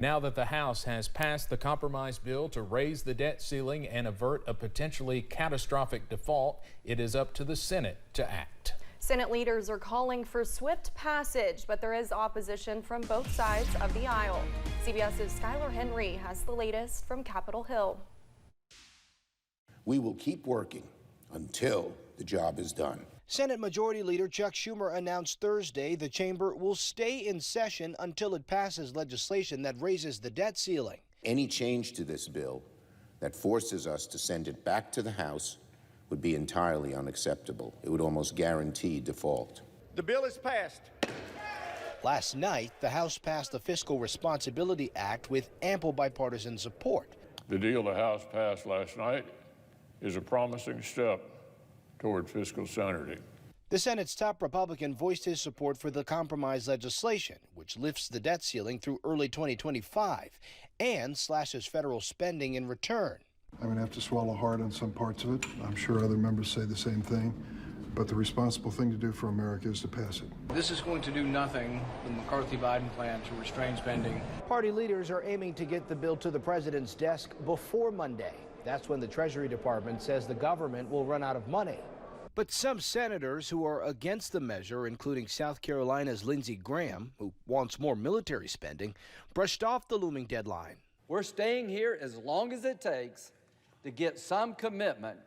Now that the House has passed the compromise bill to raise the debt ceiling and avert a potentially catastrophic default, it is up to the Senate to act. Senate leaders are calling for swift passage, but there is opposition from both sides of the aisle. CBS's Skylar Henry has the latest from Capitol Hill. We will keep working until the job is done. Senate Majority Leader Chuck Schumer announced Thursday the chamber will stay in session until it passes legislation that raises the debt ceiling. Any change to this bill that forces us to send it back to the House would be entirely unacceptable. It would almost guarantee default. The bill is passed. Last night, the House passed the Fiscal Responsibility Act with ample bipartisan support. The deal the House passed last night is a promising step toward fiscal sanity. The Senate's top Republican voiced his support for the compromise legislation, which lifts the debt ceiling through early 2025 and slashes federal spending in return. I'm going to have to swallow hard on some parts of it. I'm sure other members say the same thing. But the responsible thing to do for America is to pass it. This is going to do nothing, the McCarthy-Biden plan, to restrain spending. Party leaders are aiming to get the bill to the president's desk before Monday. That's when the Treasury Department says the government will run out of money. But some senators who are against the measure, including South Carolina's Lindsey Graham, who wants more military spending, brushed off the looming deadline. We're staying here as long as it takes to get some commitment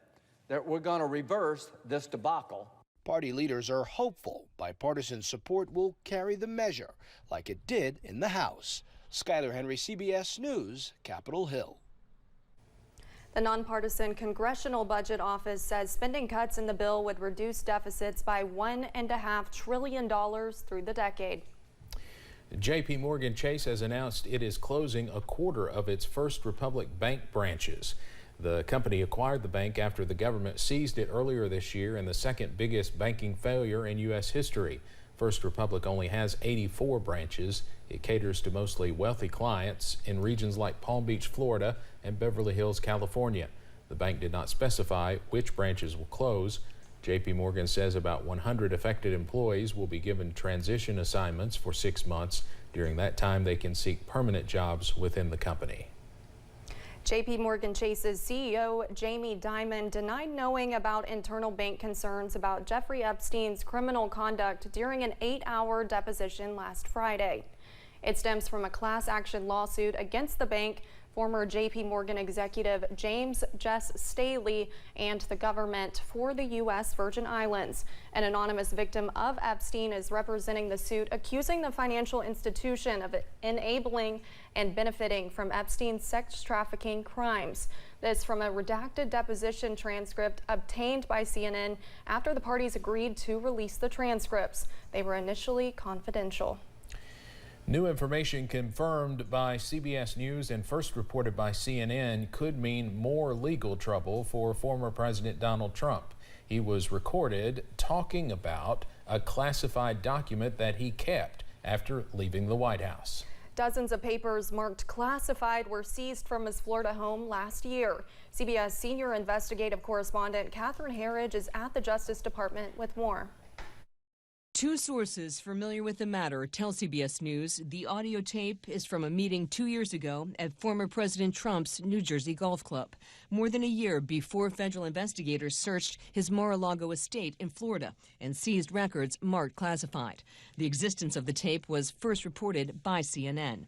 that we're going to reverse this debacle. Party leaders are hopeful bipartisan support will carry the measure, like it did in the House. Skylar Henry, CBS News, Capitol Hill. The nonpartisan Congressional Budget Office says spending cuts in the bill would reduce deficits by $1.5 trillion through the decade. J.P. Morgan Chase has announced it is closing a quarter of its First Republic Bank branches. The company acquired the bank after the government seized it earlier this year in the second biggest banking failure in U.S. history. First Republic only has 84 branches. It caters to mostly wealthy clients in regions like Palm Beach, Florida, and Beverly Hills, California. The bank did not specify which branches will close. J.P. Morgan says about 100 affected employees will be given transition assignments for 6 months. During that time, they can seek permanent jobs within the company. J.P. Morgan Chase's CEO, Jamie Dimon, denied knowing about internal bank concerns about Jeffrey Epstein's criminal conduct during an 8-hour deposition last Friday. It stems from a class action lawsuit against the bank, former J.P. Morgan executive James Jess Staley, and the government for the U.S. Virgin Islands. An anonymous victim of Epstein is representing the suit, accusing the financial institution of enabling and benefiting from Epstein's sex trafficking crimes. This from a redacted deposition transcript obtained by CNN after the parties agreed to release the transcripts. They were initially confidential. New information confirmed by CBS News and first reported by CNN could mean more legal trouble for former President Donald Trump. He was recorded talking about a classified document that he kept after leaving the White House. Dozens of papers marked classified were seized from his Florida home last year. CBS senior investigative correspondent Catherine Herridge is at the Justice Department with more. Two sources familiar with the matter tell CBS News the audio tape is from a meeting 2 years ago at former President Trump's New Jersey golf club, more than a year before federal investigators searched his Mar-a-Lago estate in Florida and seized records marked classified. The existence of the tape was first reported by CNN.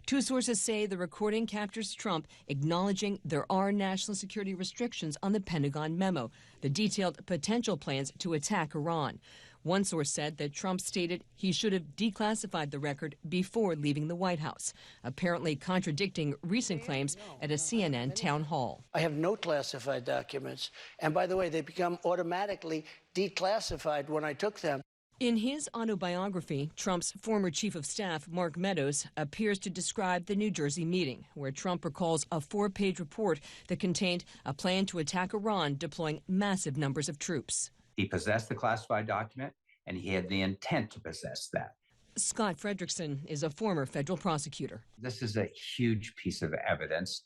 Two sources say the recording captures Trump acknowledging there are national security restrictions on the Pentagon memo, the detailed potential plans to attack Iran. One source said that Trump stated he should have declassified the record before leaving the White House, apparently contradicting recent claims at a CNN town hall. I have no classified documents. And by the way, they become automatically declassified when I took them. In his autobiography, Trump's former chief of staff, Mark Meadows, appears to describe the New Jersey meeting, where Trump recalls a 4-page report that contained a plan to attack Iran, deploying massive numbers of troops. He possessed the classified document, and he had the intent to possess that. Scott Frederickson is a former federal prosecutor. This is a huge piece of evidence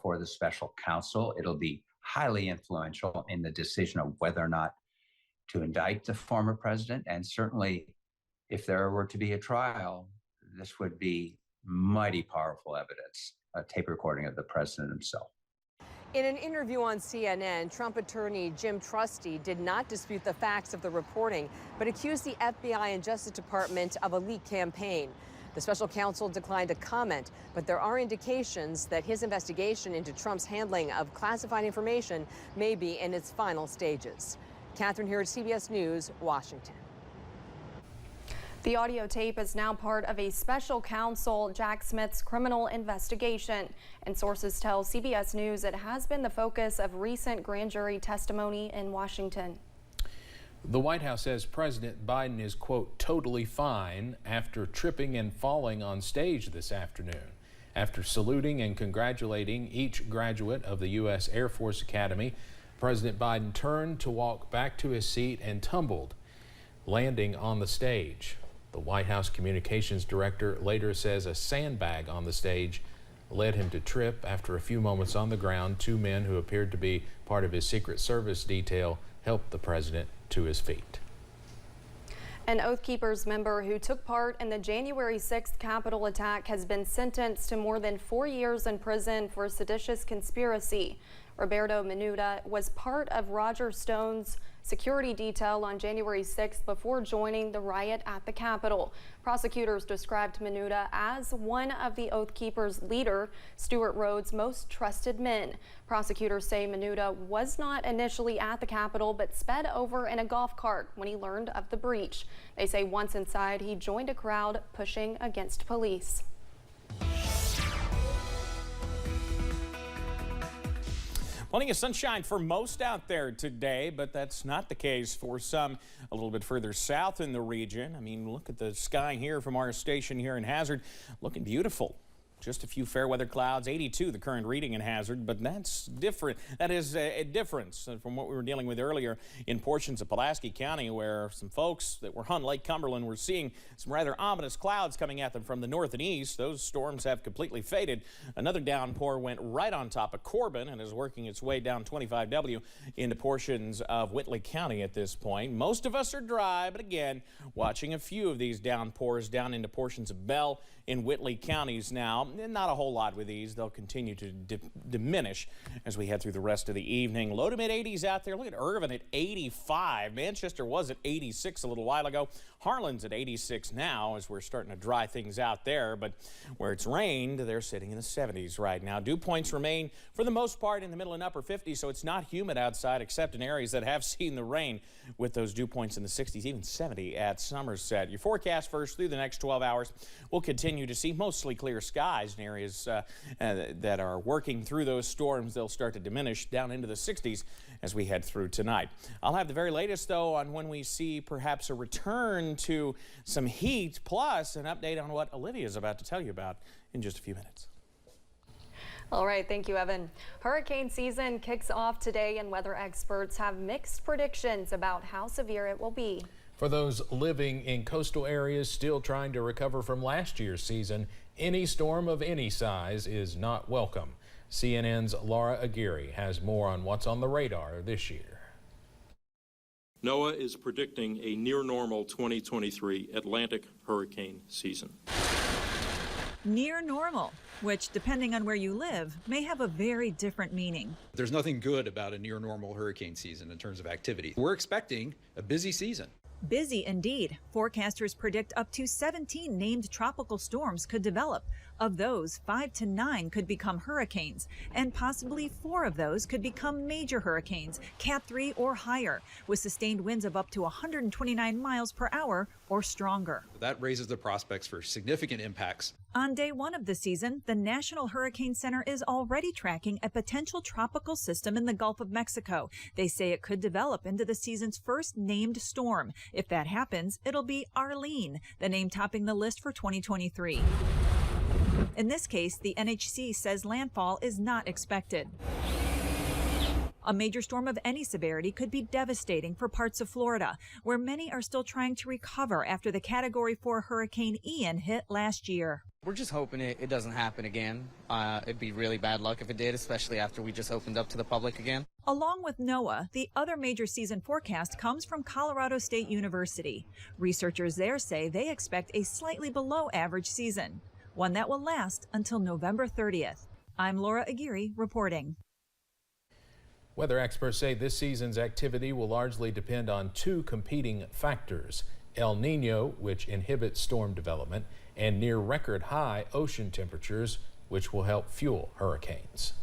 for the special counsel. It'll be highly influential in the decision of whether or not to indict the former president. And certainly, if there were to be a trial, this would be mighty powerful evidence, a tape recording of the president himself. In an interview on CNN, Trump attorney Jim Trusty did not dispute the facts of the reporting, but accused the FBI and Justice Department of a leak campaign. The special counsel declined to comment, but there are indications that his investigation into Trump's handling of classified information may be in its final stages. Catherine here at CBS News, Washington. The audio tape is now part of a special counsel Jack Smith's criminal investigation, and sources tell CBS News it has been the focus of recent grand jury testimony in Washington. The White House says President Biden is, quote, totally fine after tripping and falling on stage this afternoon. After saluting and congratulating each graduate of the U.S. Air Force Academy, President Biden turned to walk back to his seat and tumbled, landing on the stage. The White House communications director later says a sandbag on the stage led him to trip. After a few moments on the ground, two men who appeared to be part of his Secret Service detail helped the president to his feet. An Oath Keepers member who took part in the January 6th Capitol attack has been sentenced to more than 4 years in prison for seditious conspiracy. Roberto Menuda was part of Roger Stone's security detail on January 6th before joining the riot at the Capitol. Prosecutors described Menuda as one of the Oath Keepers' leader, Stuart Rhodes' most trusted men. Prosecutors say Menuda was not initially at the Capitol but sped over in a golf cart when he learned of the breach. They say once inside, he joined a crowd pushing against police. Plenty of sunshine for most out there today, but that's not the case for some a little bit further south in the region. I mean, look at the sky here from our station here in Hazard. Looking beautiful. Just a few fair weather clouds, 82 the current reading in Hazard, but that's different. That is a difference from what we were dealing with earlier in portions of Pulaski County, where some folks that were on Lake Cumberland were seeing some rather ominous clouds coming at them from the north and east. Those storms have completely faded. Another downpour went right on top of Corbin and is working its way down 25W into portions of Whitley County at this point. Most of us are dry, but again, watching a few of these downpours down into portions of Bell in Whitley counties now. Not a whole lot with these. They'll continue to diminish as we head through the rest of the evening. Low to mid 80s out there. Look at Irvin at 85. Manchester was at 86 a little while ago. Harlan's at 86 now as we're starting to dry things out there. But where it's rained, they're sitting in the 70s right now. Dew points remain for the most part in the middle and upper 50s, so it's not humid outside except in areas that have seen the rain with those dew points in the 60s, even 70 at Somerset. Your forecast first through the next 12 hours will continue to see mostly clear skies in areas that are working through those storms. They'll start to diminish down into the 60s as we head through tonight. I'll have the very latest, though, on when we see perhaps a return to some heat, plus an update on what Olivia's about to tell you about in just a few minutes. All right, thank you, Evan. Hurricane season kicks off today, and weather experts have mixed predictions about how severe it will be. For those living in coastal areas still trying to recover from last year's season, any storm of any size is not welcome. CNN's Laura Aguirre has more on what's on the radar this year. NOAA is predicting a near-normal 2023 Atlantic hurricane season. Near normal, which, depending on where you live, may have a very different meaning. There's nothing good about a near normal hurricane season in terms of activity. We're expecting a busy season. Busy indeed. Forecasters predict up to 17 named tropical storms could develop. Of those, 5 to 9 could become hurricanes, and possibly 4 of those could become major hurricanes, Cat 3 or higher, with sustained winds of up to 129 miles per hour or stronger. That raises the prospects for significant impacts. On day 1 of the season, the National Hurricane Center is already tracking a potential tropical system in the Gulf of Mexico. They say it could develop into the season's first named storm. If that happens, it'll be Arlene, the name topping the list for 2023. In this case, the NHC says landfall is not expected. A major storm of any severity could be devastating for parts of Florida, where many are still trying to recover after the Category 4 Hurricane Ian hit last year. We're just hoping it doesn't happen again. It'd be really bad luck if it did, especially after we just opened up to the public again. Along with NOAA, the other major season forecast comes from Colorado State University. Researchers there say they expect a slightly below average season. one that will last until November 30th. I'm Laura Aguirre reporting. Weather experts say this season's activity will largely depend on two competing factors: El Nino, which inhibits storm development, and near record high ocean temperatures, which will help fuel hurricanes.